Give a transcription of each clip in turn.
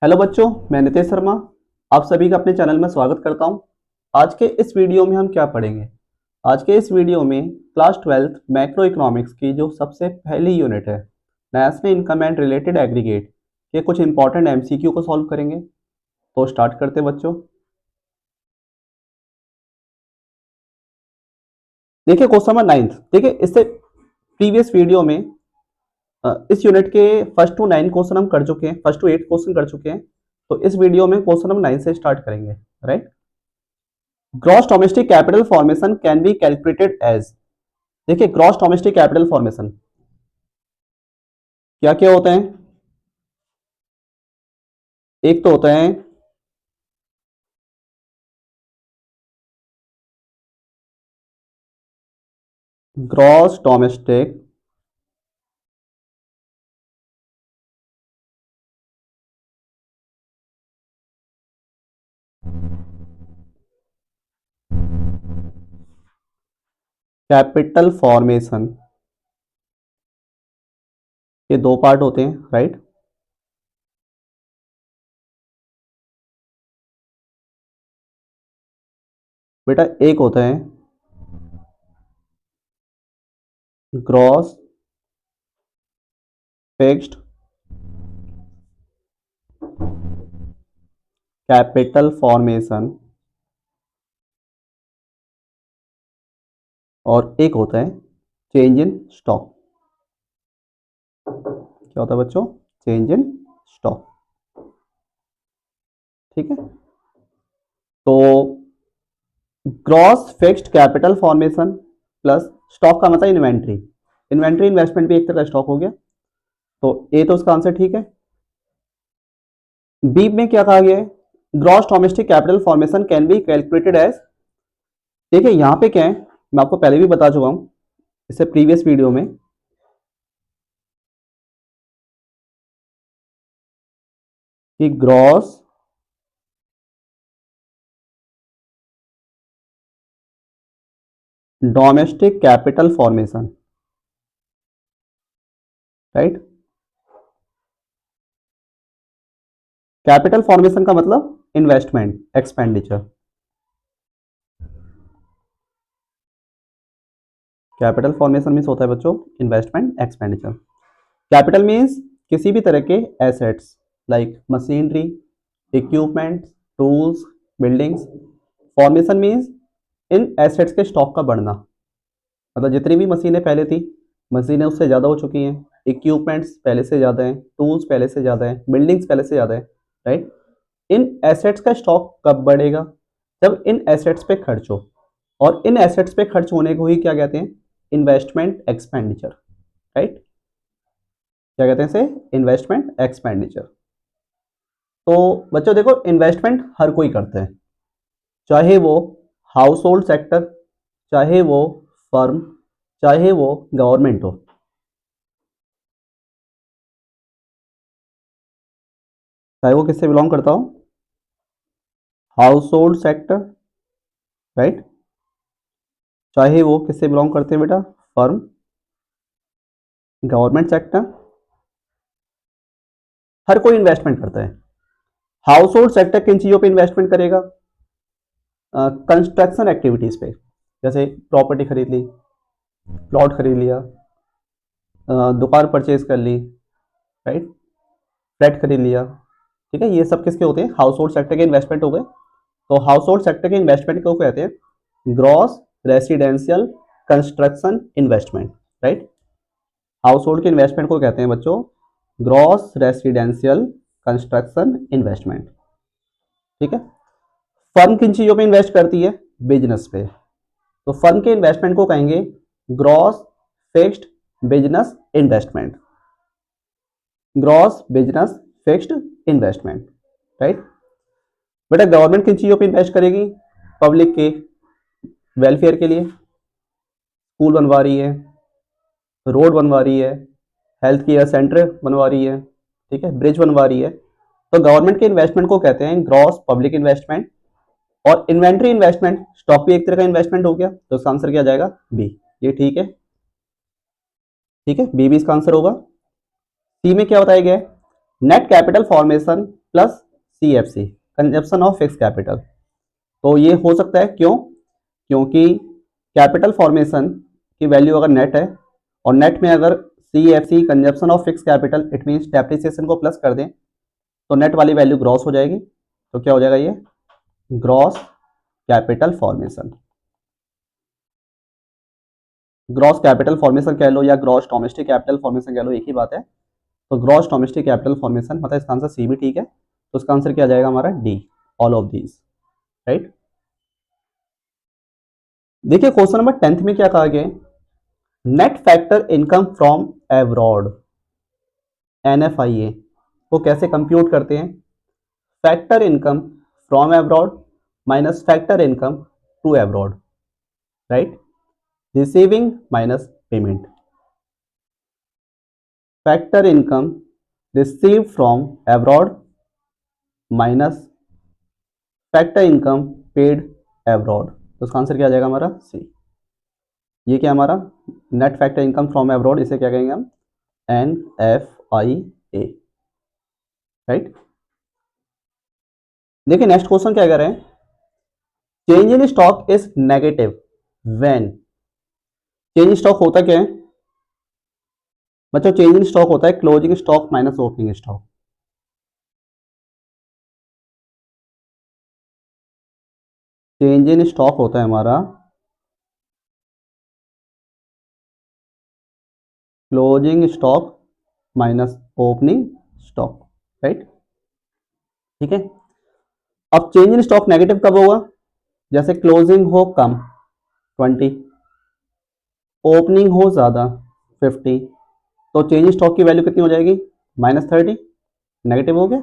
Hello बच्चों, मैं नितेश शर्मा आप सभी का अपने चैनल में स्वागत करता हूं। आज के इस वीडियो में हम क्या पढ़ेंगे? आज के इस वीडियो में क्लास 12th मैक्रो इकोनॉमिक्स की जो सबसे पहली यूनिट है national income and related aggregate के कुछ इंपॉर्टेंट एमसीक्यू को सॉल्व करेंगे। तो स्टार्ट करते हैं बच्चों। देखिए क्वेश्चन नंबर 9। देखिए इससे प्रीवियस वीडियो में इस यूनिट के फर्स्ट टू 9 क्वेश्चन हम कर चुके हैं, फर्स्ट टू 8 क्वेश्चन कर चुके हैं। तो इस वीडियो में क्वेश्चन नंबर 9 से स्टार्ट करेंगे। Right, gross domestic capital formation can be calculated as. देखिए ग्रॉस डोमेस्टिक कैपिटल फॉर्मेशन क्या क्या होते हैं? एक तो होता है ग्रॉस डोमेस्टिक कैपिटल फॉर्मेशन। ये दो पार्ट होते हैं। राइट, बेटा एक होता है ग्रॉस फिक्स्ड कैपिटल फॉर्मेशन और एक होता है चेंज इन स्टॉक। क्या होता है बच्चों? Change in stock. ठीक है, तो gross fixed capital formation plus stock का मतलब इन्वेंट्री। इन्वेंट्री इन्वेस्टमेंट भी एक तरह का स्टॉक हो गया। तो ए तो उसका आंसर ठीक है। बी में क्या कहा गया है? Gross domestic capital formation can be calculated as. देखिए यहां पे क्या है, मैं आपको पहले भी बता चुका हूं इससे प्रीवियस वीडियो में कि gross domestic capital formation. Right, capital formation का मतलब investment expenditure. Capital formation means होता है बच्चों इन्वेस्टमेंट एक्सपेंडिचर। कैपिटल मीन्स किसी भी तरह के assets like machinery, equipment, tools, buildings. Formation means in assets के स्टॉक का बढ़ना, मतलब जितनी भी मशीनें पहले थी मशीनें उससे ज़्यादा हो चुकी हैं, इक्विपमेंट्स पहले से ज़्यादा हैं, टूल्स पहले से ज़्यादा हैं, बिल्डिंग्स पहले से ज़्यादा है। राइट, इन एसेट्स का स्टॉक कब बढ़ेगा? जब इन एसेट्स पे खर्च हो, और इन एसेट्स पे खर्च होने को ही क्या कहते हैं? Investment expenditure. राइट, क्या कहते हैं इसे? Investment expenditure. तो बच्चों देखो इन्वेस्टमेंट हर कोई करता है, चाहे वो हाउस होल्ड सेक्टर, चाहे वो फर्म, चाहे वो गवर्नमेंट हो। चाहे वो किससे बिलोंग करता हो? House hold sector. राइट, चाहे वो किससे बिलोंग करते हैं बेटा? Firm, government sector. हर कोई इन्वेस्टमेंट करता है। हाउस होल्ड सेक्टर किन चीज़ों पे इन्वेस्टमेंट करेगा? कंस्ट्रक्शन एक्टिविटीज़ पे, जैसे प्रॉपर्टी खरीद ली, प्लॉट खरीद लिया, दुकान परचेज कर ली। राइट, फ्लैट खरीद लिया। ठीक है, ये सब किसके होते हैं? हाउस होल्ड सेक्टर के इन्वेस्टमेंट हो गए। तो हाउस होल्ड सेक्टर के इन्वेस्टमेंट को कहते हैं gross residential construction investment. Right, house hold के इन्वेस्टमेंट को कहते हैं बच्चों ग्रॉस रेसिडेंशियल कंस्ट्रक्शन इन्वेस्टमेंट। ठीक है, फर्म किन चीज़ों पे इन्वेस्ट करती है? बिजनेस पे। तो फर्म के इन्वेस्टमेंट को कहेंगे gross fixed business investment. Gross business fixed investment. Right, बेटा गवर्नमेंट किन चीज़ों पे इन्वेस्ट करेगी? पब्लिक के वेलफेयर के लिए, स्कूल बनवा रही है, रोड बनवा रही है, हेल्थ केयर सेंटर बनवा रही है, ठीक है, ब्रिज बनवा रही है। तो गवर्नमेंट के इन्वेस्टमेंट को कहते हैं ग्रॉस पब्लिक इन्वेस्टमेंट। और इन्वेंट्री इन्वेस्टमेंट, स्टॉक भी एक तरह का इन्वेस्टमेंट हो गया। तो इसका आंसर क्या जाएगा? बी। ये ठीक है, ठीक है, बी भी इसका आंसर होगा। सी में क्या बताया गया है? Net capital formation plus CFC, consumption of fix capital. तो ये हो सकता है, क्यों? क्योंकि कैपिटल फॉर्मेशन की वैल्यू अगर नेट है और नेट में अगर CFC, consumption of fix capital, it means depreciation को प्लस कर दें तो नेट वाली वैल्यू ग्रॉस हो जाएगी। तो क्या हो जाएगा ये? Gross capital formation. Gross capital formation कह लो या ग्रॉस डोमेस्टिक कैपिटल फॉर्मेशन कह लो, एक ही बात है। तो ग्रॉस डोमेस्टिक कैपिटल फॉर्मेशन, मतलब इसका आंसर सी भी ठीक है। तो इसका आंसर क्या आ जाएगा हमारा? D, all of these, right. देखिए क्वेश्चन नंबर 10th में क्या कहा गया? Net factor income from abroad, NFIA को कैसे कंप्यूट करते हैं? Factor income from abroad minus factor income to abroad, right. Receiving minus payment. Factor income receive from abroad minus factor income paid abroad. तो इसका आंसर क्या आ जाएगा हमारा? सी। ये क्या हमारा? Net factor income from abroad, इसे क्या कहेंगे हम? NFIA, right. देखिए नेक्स्ट क्वेश्चन क्या कह रहे हैं? Change in stock is negative when. Change in stock होता क्या है बच्चों? चेंज इन स्टॉक होता है closing stock minus opening stock. Change in stock होता है हमारा closing stock minus opening stock, right. ठीक है। अब चेंज इन स्टॉक नेगेटिव कब होगा? जैसे क्लोजिंग हो कम 20, ओपनिंग हो ज्यादा 50, तो चेंज इन स्टॉक की वैल्यू कितनी हो जाएगी? -30, नेगेटिव हो गया।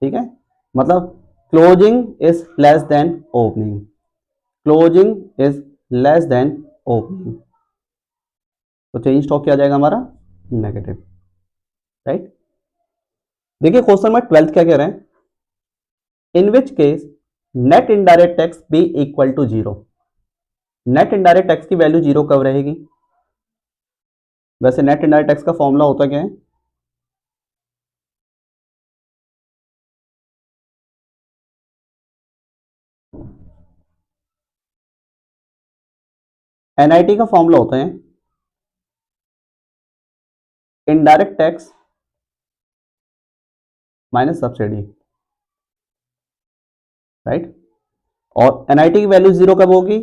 ठीक है, मतलब closing is less than opening, closing is less than opening, तो चेंज स्टॉक क्या आ जाएगा हमारा? Negative, right. देखिए क्वेश्चन नंबर 12 क्या कह रहे हैं? In which case net indirect tax be equal to 0। Net indirect tax की वैल्यू 0 कब रहेगी? वैसे नेट इनडायरेक्ट टैक्स का फॉर्मूला होता क्या है? NIT का फॉर्मूला होता है indirect tax minus subsidy, right. और NIT की वैल्यू 0 कब होगी?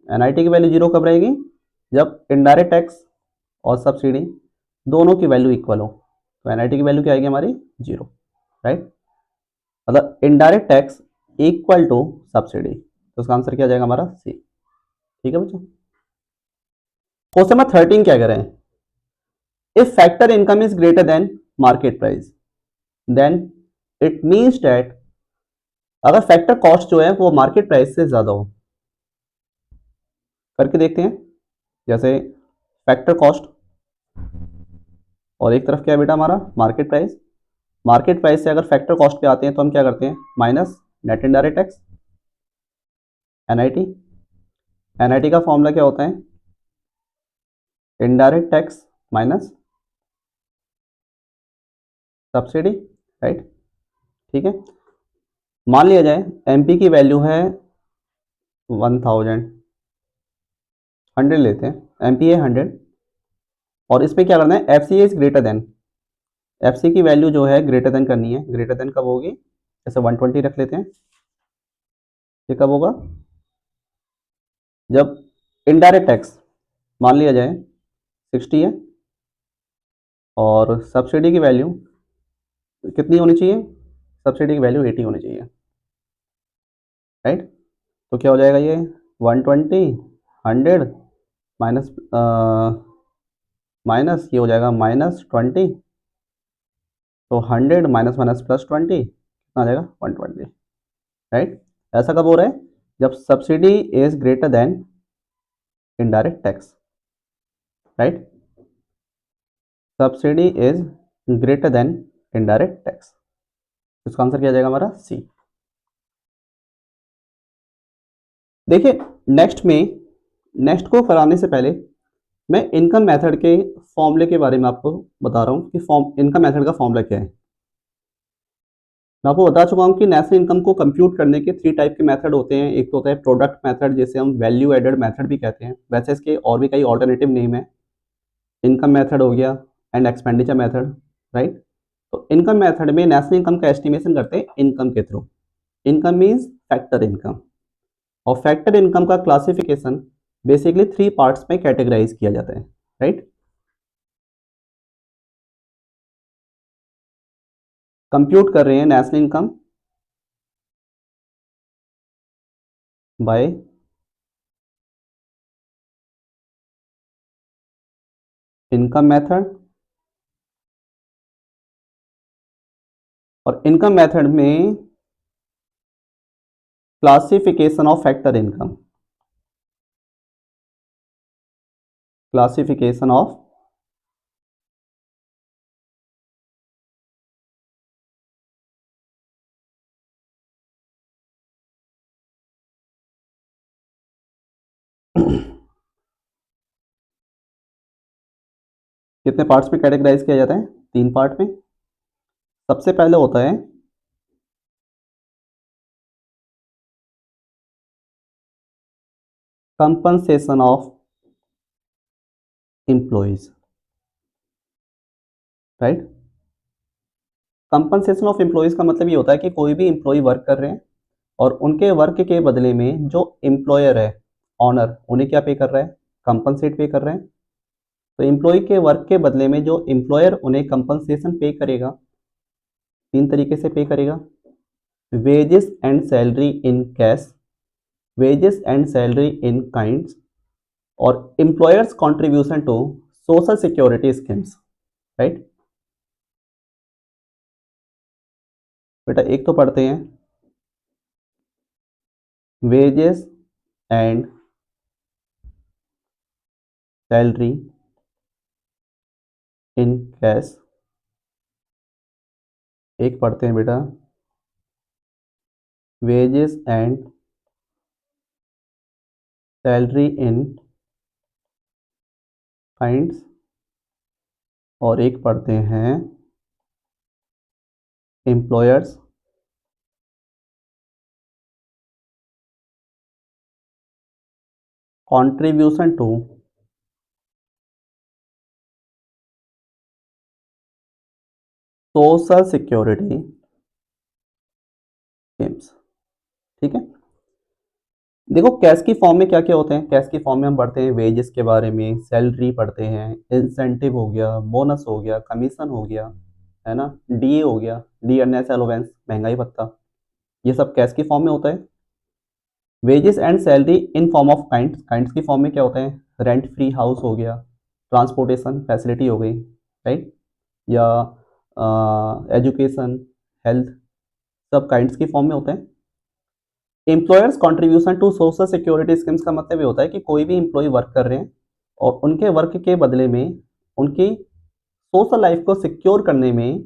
NIT की वैल्यू 0 कब रहेगी? जब इनडायरेक्ट टैक्स और सब्सिडी दोनों की वैल्यू इक्वल हो। तो NIT की वैल्यू क्या आएगी हमारी? 0, राइट। मतलब indirect tax equal to subsidy, तो इसका आंसर क्या आ जाएगा हमारा? सी। ठीक है बच्चों। क्वेश्चन नंबर 13 क्या कह रहे हैं? If factor income is greater than market price then it means that, अगर फैक्टर कॉस्ट जो है वो मार्केट प्राइस से ज्यादा हो। करके देखते हैं। जैसे फैक्टर कॉस्ट और एक तरफ क्या है बेटा हमारा? Market price. मार्केट प्राइस से अगर फैक्टर कॉस्ट पे आते हैं तो हम क्या करते हैं? Minus net indirect tax, NIT। NIT का फॉर्मूला क्या होता है? Indirect tax minus subsidy, right. ठीक है। मान लिया जाए MP की वैल्यू है 1000, 100 लेते हैं, MP है 100, और इसमें क्या करना है? FC is greater then, FC की वैल्यू जो है ग्रेटर देन करनी है। ग्रेटर देन कब होगी? जैसे 120 रख लेते हैं। ये कब होगा? जब इनडायरेक्ट टैक्स मान लिया जाए 60 है और सब्सिडी की वैल्यू कितनी होनी चाहिए? सब्सिडी की वैल्यू 80 होनी चाहिए, राइट। तो क्या हो जाएगा ये? 120, 100 माइनस माइनस ये हो जाएगा -20, तो 100 माइनस माइनस +20 कितना आ जाएगा? 120, राइट। ऐसा कब हो रहा है? जब subsidy is greater then indirect tax, right. Subsidy is greater then indirect tax, इसका आंसर क्या आ जाएगा हमारा? सी। देखिए नेक्स्ट को कराने से पहले मैं इनकम मेथड के फॉर्मूले के बारे में आपको बता रहा हूँ कि इनकम मेथड का फॉर्मूला क्या है। मैं आपको बता चुका हूँ कि नेशनल इनकम को कंप्यूट करने के 3 टाइप के मेथड होते हैं। एक तो होता है प्रोडक्ट मेथड, जिसे हम वैल्यू एडेड मेथड भी कहते हैं। वैसे इसके और भी कई ऑल्टरनेटिव नेम है। इनकम मेथड हो गया एंड एक्सपेंडिचर मेथड, राइट। तो इनकम मेथड में नेशनल इनकम का एस्टिमेशन करते हैं इनकम के through. Income means factor income, और फैक्टर इनकम का क्लासिफिकेशन बेसिकली 3 पार्ट्स में कैटेगराइज किया जाता है, राइट। कंप्यूट कर रहे हैं national income by income method, और इनकम मेथड में classification of factor income, classification of कितने पार्ट्स में कैटेगराइज किया जाता है? 3 पार्ट में। सबसे पहले होता है compensation of employees, right. Compensation of employees का मतलब ये होता है कि कोई भी एम्प्लॉय वर्क कर रहे हैं और उनके वर्क के बदले में जो एम्प्लॉयर है, ऑनर, उन्हें क्या पे कर रहा है? कंपनसेट पे कर रहे हैं। तो एम्प्लॉय के वर्क के बदले में जो एम्प्लॉयर उन्हें कंपनसेशन पे करेगा, 3 तरीके से पे करेगा। Wages and salary in cash, wages and salary in kinds, और employers contribution to social security schemes, right. बेटा एक तो पढ़ते हैं wages and salary in cash, एक पढ़ते हैं बेटा wages and salary in kinds, और एक पढ़ते हैं employers contribution to social security schemes, ठीक है। देखो कैश की फॉर्म में क्या क्या होते हैं। कैश की फॉर्म में हम पढ़ते हैं वेजेस के बारे में, सैलरी पढ़ते हैं, इंसेंटिव हो गया, बोनस हो गया, कमीशन हो गया, है ना, डीए हो गया, डी अर्नेस अलोवेंस, महंगाई भत्ता, ये सब कैश की फॉर्म में होता है। Wages and salary in form of kinds, kinds की फॉर्म में क्या होता है? रेंट फ्री हाउस हो गया, ट्रांसपोर्टेशन फैसिलिटी हो गई, राइट, या एजुकेशन, हेल्थ, सब काइंड्स की फॉर्म में होते हैं। Employers contribution to social security schemes का मतलब ये होता है कि कोई भी एम्प्लॉय वर्क कर रहे हैं और उनके वर्क के बदले में उनकी सोशल लाइफ को सिक्योर करने में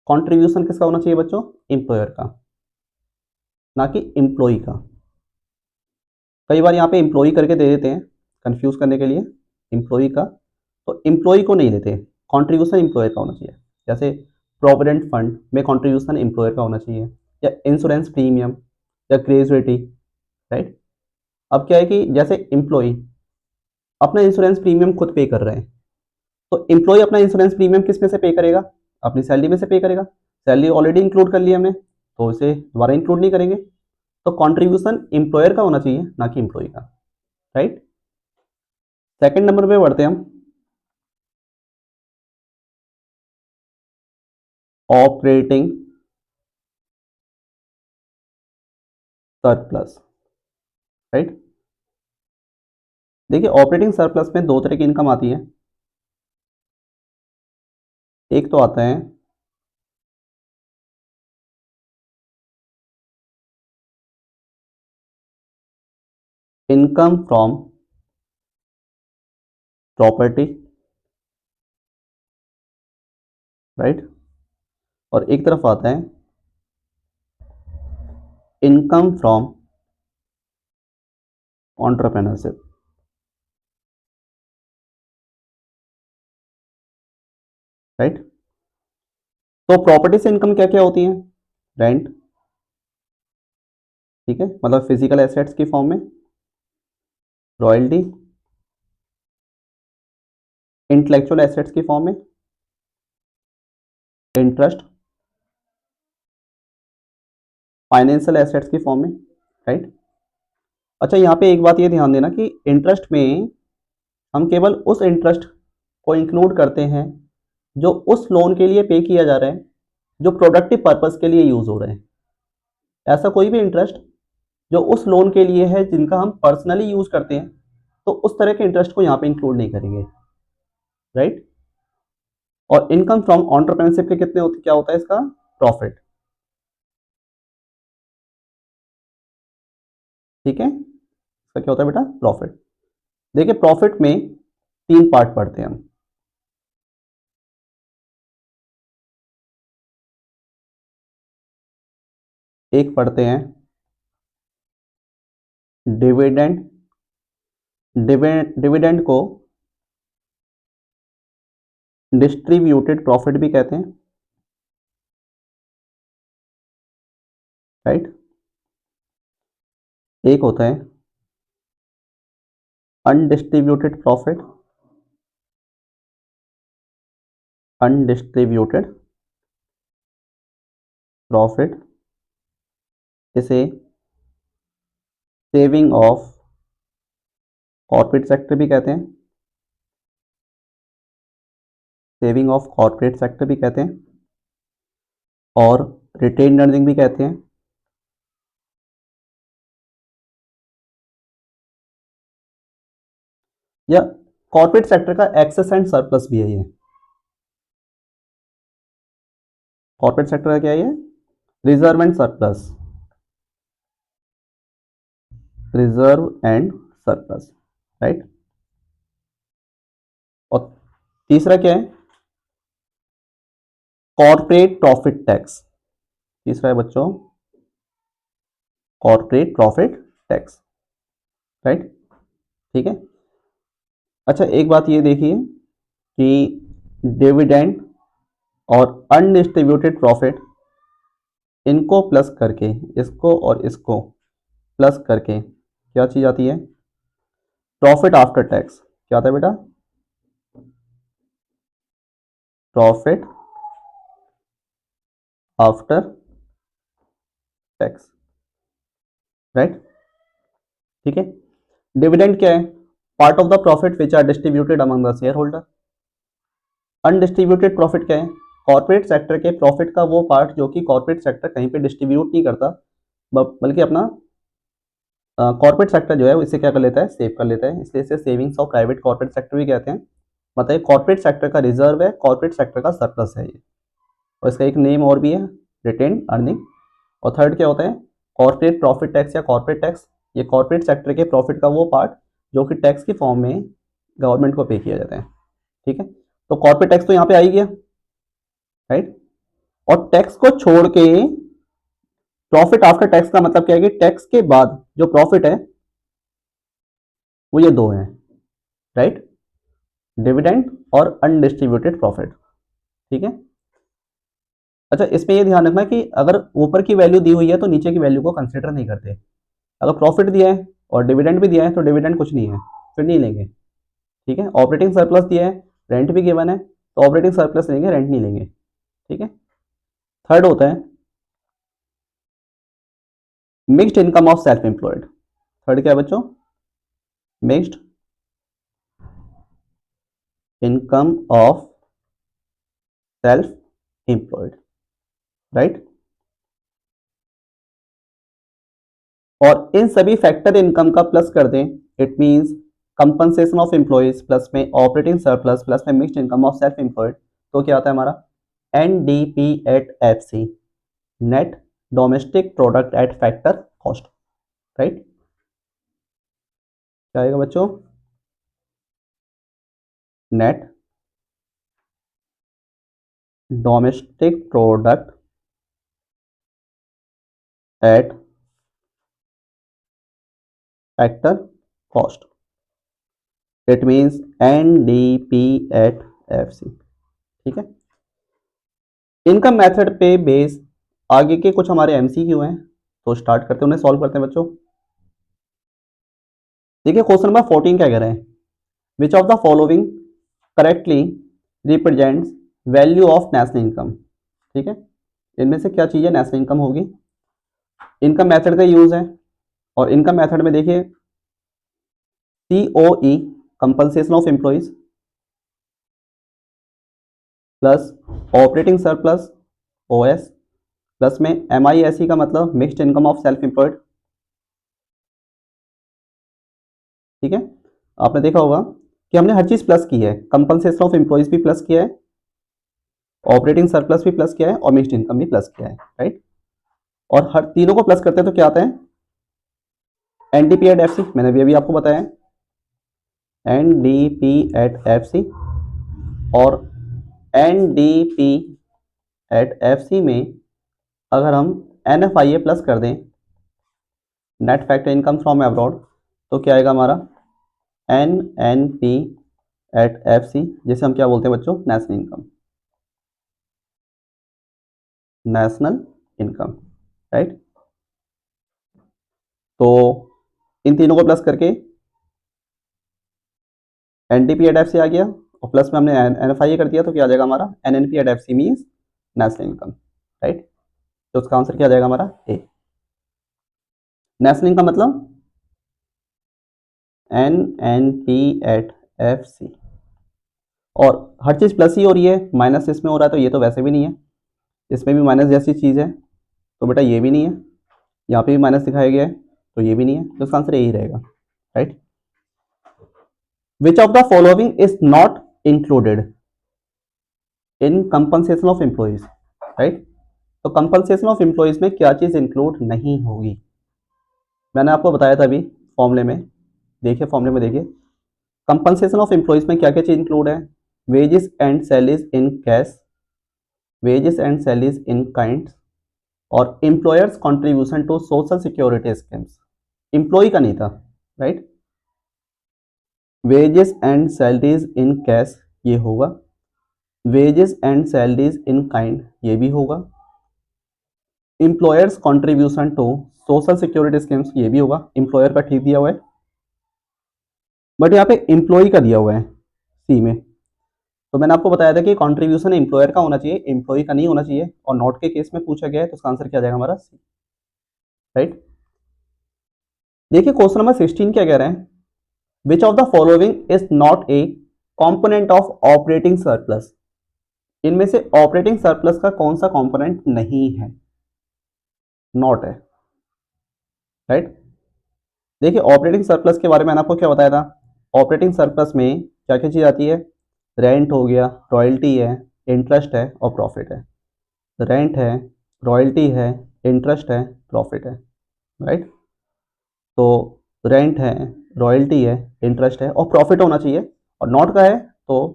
कंट्रीब्यूशन किसका होना चाहिए बच्चों? एम्प्लॉयर का, ना कि एम्प्लॉय का। कई बार यहाँ पे एम्प्लॉय करके दे देते हैं कंफ्यूज करने के लिए, एम्प्लॉय का, तो एम्प्लॉय को नहीं देते, कंट्रीब्यूशन एम्प्लॉयर का होना चाहिए। जैसे प्रोविडेंट फंड में कंट्रीब्यूशन एम्प्लॉयर का होना चाहिए, या इंश्योरेंस प्रीमियम, या ग्रेजुएटी, राइट। अब क्या है कि जैसे एम्प्लॉय अपना इंश्योरेंस प्रीमियम खुद पे कर रहे हैं, तो एम्प्लॉय अपना इंश्योरेंस प्रीमियम किस में से पे करेगा? अपनी सैलरी में से पे करेगा। सैलरी ऑलरेडी इंक्लूड कर लिया हमने, तो इसे दोबारा इंक्लूड नहीं करेंगे। तो कंट्रीब्यूशन एम्प्लॉयर का होना चाहिए, ना कि एम्प्लॉय का, राइट। सेकंड नंबर पे बढ़ते हैं हम, ऑपरेटिंग सरप्लस, राइट। देखिए ऑपरेटिंग सरप्लस में 2 तरह की इनकम आती है। एक तो आता है इनकम फ्रॉम प्रॉपर्टी, राइट, और एक तरफ आता है इनकम फ्रॉम एंटरप्रेन्योरशिप, राइट। तो प्रॉपर्टी से इनकम क्या क्या होती है? रेंट, ठीक है, मतलब फिजिकल एसेट्स की फॉर्म में, रॉयल्टी, इंटेलेक्चुअल एसेट्स की फॉर्म में इंटरेस्ट, फाइनेंशियल एसेट्स की फॉर्म में, राइट। अच्छा, यहाँ पे एक बात ये ध्यान देना कि इंटरेस्ट में हम केवल उस इंटरेस्ट को इंक्लूड करते हैं जो उस लोन के लिए पे किया जा रहा है जो प्रोडक्टिव पर्पस के लिए यूज हो रहे हैं। ऐसा कोई भी इंटरेस्ट जो उस लोन के लिए है जिनका हम पर्सनली यूज करते हैं, तो उस तरह के इंटरेस्ट को यहाँ पे इंक्लूड नहीं करेंगे, राइट। और इनकम फ्रॉम एंटरप्रेन्योरशिप के कितने होते, क्या होता है इसका? प्रॉफिट, ठीक है, इसका क्या होता है बेटा? प्रॉफिट। देखिए प्रॉफिट में तीन पार्ट पढ़ते हैं हम। एक पढ़ते हैं डिविडेंड, डिविडेंड को डिस्ट्रीब्यूटेड प्रॉफिट भी कहते हैं, राइट। एक होता है अनडिस्ट्रीब्यूटेड प्रॉफिट, अनडिस्ट्रीब्यूटेड प्रॉफिट, इसे सेविंग ऑफ कॉर्पोरेट सेक्टर भी कहते हैं, सेविंग ऑफ कॉर्पोरेट सेक्टर भी कहते हैं, और रिटेन अर्निंग भी कहते हैं, या कॉर्पोरेट सेक्टर का एक्सेस एंड सरप्लस भी है ये। कॉर्पोरेट सेक्टर का क्या है ये? Reserve and surplus, reserve and surplus, right. और तीसरा क्या है? कॉर्पोरेट प्रॉफिट टैक्स, तीसरा है बच्चों कॉर्पोरेट प्रॉफिट टैक्स, राइट, ठीक है। अच्छा, एक बात ये देखिए कि डिविडेंड और अनडिस्ट्रीब्यूटेड प्रॉफिट, इनको प्लस करके, इसको और इसको प्लस करके क्या चीज आती है? Profit after tax. क्या आता है बेटा? प्रॉफिट आफ्टर टैक्स, राइट, ठीक है। डिविडेंड क्या है? Part of the profit which are distributed among the share holder. Undistributed profit क्या है? कॉर्पोरेट सेक्टर के प्रॉफिट का वो पार्ट जो कि कॉर्पोरेट सेक्टर कहीं पे डिस्ट्रीब्यूट नहीं करता, बल्कि अपना कॉर्पोरेट सेक्टर जो है वो इसे क्या कर लेता है? सेव कर लेता है, इसलिए इसे savings of private corporate sector भी कहते हैं। मतलब कॉर्पोरेट सेक्टर का रिजर्व है, कॉर्पोरेट सेक्टर का सरप्लस है ये। और इसका एक नेम और भी है, रिटेन अर्निंग। और थर्ड क्या होता है? कॉर्पोरेट प्रॉफिट टैक्स या कॉर्पोरेट टैक्स। ये कॉर्पोरेट सेक्टर के प्रॉफिट का वो पार्ट जो कि टैक्स की फॉर्म में गवर्नमेंट को पे किया जाता है, ठीक है। तो कॉर्पोरेट टैक्स तो यहाँ पे आ ही गया, राइट। और टैक्स को छोड़ के प्रॉफिट आफ्टर टैक्स का मतलब क्या है कि टैक्स के बाद जो प्रॉफिट है वो ये दो हैं, राइट, डिविडेंड और अनडिस्ट्रीब्यूटेड प्रॉफिट, ठीक है। अच्छा, इसमें ये ध्यान रखना कि अगर ऊपर की वैल्यू दी हुई है तो नीचे की वैल्यू को कंसिडर नहीं करते। अगर प्रॉफिट दिया है और डिविडेंड भी दिया है तो डिविडेंड कुछ नहीं है, फिर नहीं लेंगे, ठीक है। ऑपरेटिंग सरप्लस दिया है, रेंट भी गिवन है, तो ऑपरेटिंग सरप्लस लेंगे, रेंट नहीं लेंगे, ठीक है। थर्ड होता है mixed income of self employed. Third क्या है बच्चों? Mixed income of self employed, right. और इन सभी फैक्टर इनकम का प्लस कर दें, it means compensation of employees plus में ऑपरेटिंग सरप्लस प्लस में mixed income of self employed, तो क्या आता है हमारा? NDP at FC, net domestic product at factor cost, right. क्या आएगा बच्चों? Net domestic product at factor cost, it means NDP at FC, ठीक है। इनकम मेथड पे बेस आगे के कुछ हमारे एमसीक्यू हैं, तो स्टार्ट करते हैं, उन्हें सॉल्व करते हैं बच्चों। देखिए क्वेश्चन नंबर 14 क्या कह रहे हैं, which of the following correctly represents value of national income. ठीक है, इनमें से क्या चीज़ है नेशनल इनकम होगी। इनकम मेथड का यूज है, और इनकम मेथड में देखिए COE compensation of employees plus operating surplus OS plus में MISE का मतलब mixed income of self employed. ठीक है, आपने देखा होगा कि हमने हर चीज प्लस की है, कंपनसेशन ऑफ एम्प्लॉइज भी प्लस किया है, ऑपरेटिंग सरप्लस भी प्लस किया है, और मिक्स्ड इनकम भी प्लस किया है, राइट। और हर तीनों को प्लस करते हैं तो क्या आता है, NDP एट FC, मैंने भी अभी आपको बताया NDP एट FC। और NDP एट FC में अगर हम NFIA प्लस कर दें, net factor income from abroad, तो क्या आएगा हमारा NNP एट FC, जिसे हम क्या बोलते हैं बच्चों, national income, national income, right. तो इन तीनों को प्लस करके NDP एट FC आ गया, और प्लस में हमने NFIA कर दिया, तो क्या आ जाएगा हमारा NNP at FC means national income, right. तो उसका आंसर क्या आ जाएगा हमारा ए। नेशनल इनकम मतलब NNP एट FC, और हर चीज प्लस ही हो रही है, माइनस इसमें हो रहा है तो ये तो वैसे भी नहीं है, इसमें भी माइनस जैसी चीज है, तो बेटा ये भी नहीं है, यहाँ पे भी माइनस दिखाया गया है तो ये भी नहीं है, तो इसका आंसर यही रहेगा, right. Which of the following is not included in compensation of employees, right. तो कंपनसेशन ऑफ एम्प्लॉइज में क्या चीज इंक्लूड नहीं होगी, मैंने आपको बताया था अभी फॉर्मूले में, देखिए फॉर्मूले में देखिए, कंपनसेशन ऑफ एम्प्लॉइज में क्या क्या चीज इंक्लूड है, wages and salaries in cash, wages and salaries in kind, और employers contribution to social security schemes. Employ का नहीं था, right. Wages and salaries in cash ये होगा, wages and salaries in kind ये भी होगा, employers contribution to social security schemes ये भी होगा, एम्प्लॉयर का ठीक दिया हुआ है, बट यहाँ पे एम्प्लॉय का दिया हुआ है सी में। तो मैंने आपको बताया था कि कंट्रीब्यूशन एम्प्लॉयर का होना चाहिए, एम्प्लॉय का नहीं होना चाहिए, और नॉट के केस में पूछा गया है, तो उसका आंसर क्या आ जाएगा हमारा सी, राइट। देखिए क्वेश्चन नंबर 16 क्या कह रहे हैं, which of the following is not a component of operating surplus. इनमें से ऑपरेटिंग सरप्लस का कौन सा कॉम्पोनेंट नहीं है, नॉट है, राइट। देखिए ऑपरेटिंग सरप्लस के बारे में मैंने आपको क्या बताया था, ऑपरेटिंग सरप्लस में क्या क्या चीज आती है, रेंट हो गया, रॉयल्टी है, इंटरेस्ट है, और प्रॉफिट है। रेंट है, रॉयल्टी है, इंटरेस्ट है, प्रॉफिट है, राइट। तो रेंट है, रॉयल्टी है, इंटरेस्ट है, और प्रॉफिट होना चाहिए, और नॉट का है तो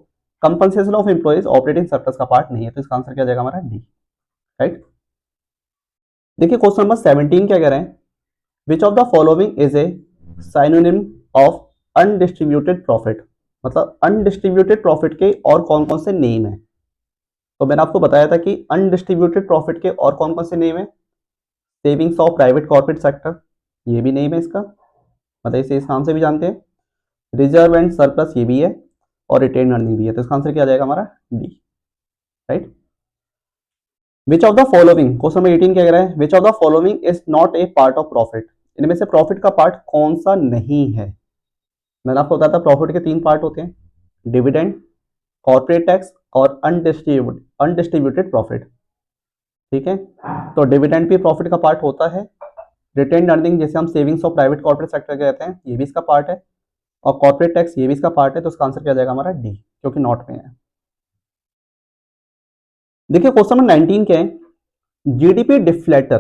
compensation of employees operating surplus का पार्ट नहीं है, तो इसका आंसर क्या जाएगा हमारा डी, राइट। देखिए क्वेश्चन नंबर 17 क्या कह रहे हैं, which of the following is a synonym of undistributed profit. मतलब अनडिस्ट्रीब्यूटेड प्रॉफिट के और कौन कौन से नेम है, तो मैंने आपको बताया था कि अनडिस्ट्रीब्यूटेड प्रॉफिट के और कौन कौन से नेम है, savings of private corporate sector ये भी नेम है इसका, मतलब इसे इस नाम से भी जानते हैं, रिजर्व एंड सरप्लस ये भी है, और रिटेन अर्निंग भी है, तो इसका आंसर क्या आ जाएगा हमारा D, right. Which of the following, question number 18 क्या कह रहा है, which of the following is not a part of profit. इनमें से प्रॉफिट का पार्ट कौन सा नहीं है, मैंने आपको बताया था प्रॉफिट के 3 पार्ट होते हैं, डिविडेंड, कॉर्पोरेट टैक्स, और अनडिस्ट्रीब्यूटेड प्रॉफिट। ठीक है, तो डिविडेंड भी प्रॉफिट का पार्ट होता है, रिटेन अर्निंग जैसे हम savings of private corporate sector कहते हैं ये भी इसका पार्ट है, और कॉर्पोरेट टैक्स ये भी इसका पार्ट है, तो इसका आंसर क्या जाएगा हमारा डी, क्योंकि नॉट में है। देखिए क्वेश्चन नंबर 19 क्या है, जीडीपी डिफ्लेटर।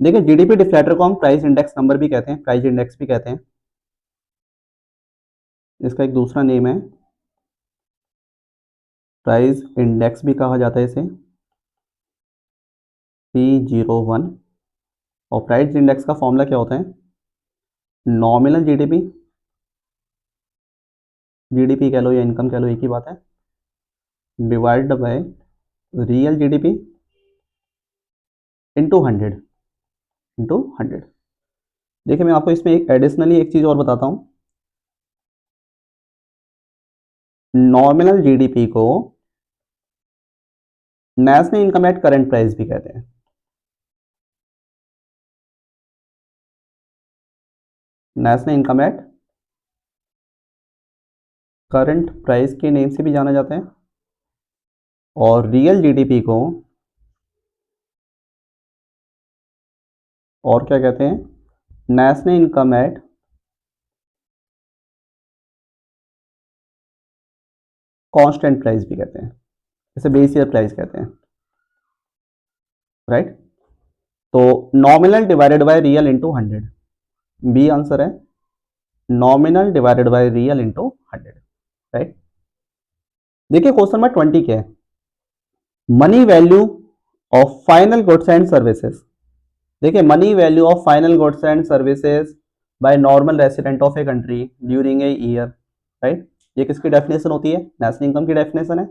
देखिए जीडीपी डिफ्लेटर को हम प्राइस इंडेक्स नंबर भी कहते हैं, प्राइस इंडेक्स भी कहते हैं, इसका एक दूसरा नेम है, प्राइस इंडेक्स भी कहा जाता है इसे, P01। और प्राइस इंडेक्स का फॉर्मूला क्या होता है, नॉमिनल जीडीपी, जीडीपी कह लो या इनकम कह लो एक ही बात है, divide by real GDP into 100 into 100। देखिए मैं आपको इसमें एक एडिशनली एक चीज़ और बताता हूँ। नॉमिनल जीडीपी को national income at current price भी कहते हैं। National income at current price के नेम से भी जाना जाता है। और रियल जीडीपी को और क्या कहते हैं? National income at constant price भी कहते हैं, इसे बेस ईयर प्राइस कहते हैं, राइट। तो nominal divided by real into 100, B answer है nominal divided by real into 100, right. देखिए क्वेश्चन नंबर 20 क्या है? Money value of final goods and services. देखिए money value of final goods and services by normal resident of a country during a year, right. ये किसकी definition होती है? National income की definition है।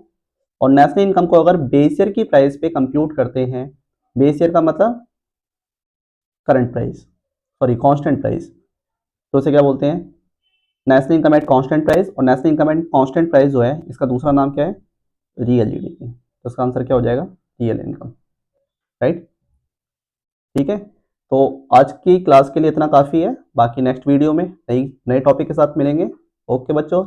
और नेशनल इनकम को अगर बेस ईयर की प्राइस पे कंप्यूट करते हैं, बेस ईयर का मतलब current price, sorry constant price, तो इसे क्या बोलते हैं? National income at constant price. और national income at constant price जो है इसका दूसरा नाम क्या है? Real GDP. तो इसका आंसर क्या हो जाएगा? Real income, right. ठीक है, तो आज की क्लास के लिए इतना काफ़ी है। बाकी नेक्स्ट वीडियो में नई नए टॉपिक के साथ मिलेंगे। ओके बच्चों।